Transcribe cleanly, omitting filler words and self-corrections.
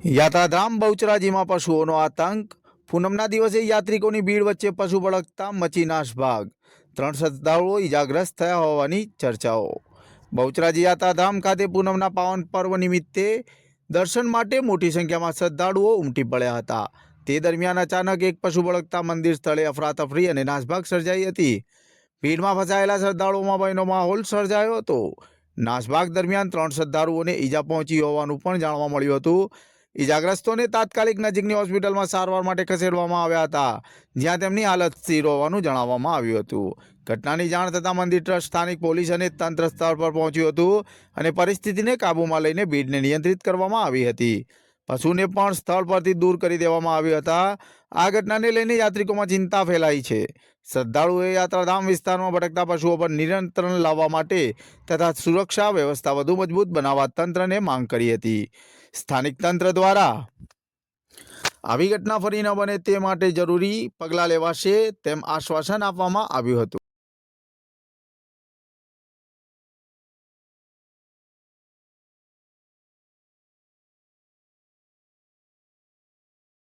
યાત્રાધામ બહુચરાજીમાં પશુઓનો આતંક। પૂનમના દિવસે યાત્રિકોની ભીડ વચ્ચે પશુ બળકતા મચી નાસભાગ। 3 શ્રદ્ધાળુઓ ઇજાગ્રસ્ત થયા હોવાની ચર્ચાઓ। બહુચરાજી યાત્રાધામ ખાતે પૂનમના પાવન પર્વ નિમિત્તે દર્શન માટે મોટી સંખ્યામાં શ્રદ્ધાળુઓ ઉમટી પડ્યા હતા। તે દરમિયાન અચાનક એક પશુ બળકતા મંદિર સ્થળે અફરાતફરી અને નાસભાગ સર્જાઈ હતી। ભીડમાં ફસાયેલા શ્રદ્ધાળુઓમાં ભયનો માહોલ સર્જાયો હતો। નાસભાગ દરમિયાન 3 શ્રદ્ધાળુઓને ઈજા પહોંચી હોવાનું પણ જાણવા મળ્યું હતું। ઇજાગ્રસ્તોને તાત્કાલિક નજીકની હોસ્પિટલમાં સારવાર માટે ખસેડવામાં આવ્યા હતા, જ્યાં તેમની હાલત સ્થિર હોવાનું જણાવવામાં આવ્યું હતું। ઘટનાની જાણ થતાં મંદિર ટ્રસ્ટ, સ્થાનિક પોલીસ અને તંત્ર સ્થળ પર પહોંચ્યું હતું અને પરિસ્થિતિને કાબૂમાં લઈને ભીડને નિયંત્રિત કરવામાં આવી હતી। પશુને પણ સ્થળ પરથી દૂર કરી દેવામાં આવ્યા હતા। આ ઘટનાને લઈને યાત્રિકોમાં ચિંતા ફેલાઈ છે। શ્રદ્ધાળુઓએ યાત્રાધામ વિસ્તારમાં ભટકતા પશુઓ પર નિયંત્રણ લાવવા માટે તથા સુરક્ષા વ્યવસ્થા વધુ મજબૂત બનાવવા તંત્રને માંગ કરી હતી। સ્થાનિક તંત્ર દ્વારા આવી ઘટના ફરી ન બને તે માટે જરૂરી પગલાં લેવાશે તેમ આશ્વાસન આપવામાં આવ્યું હતું।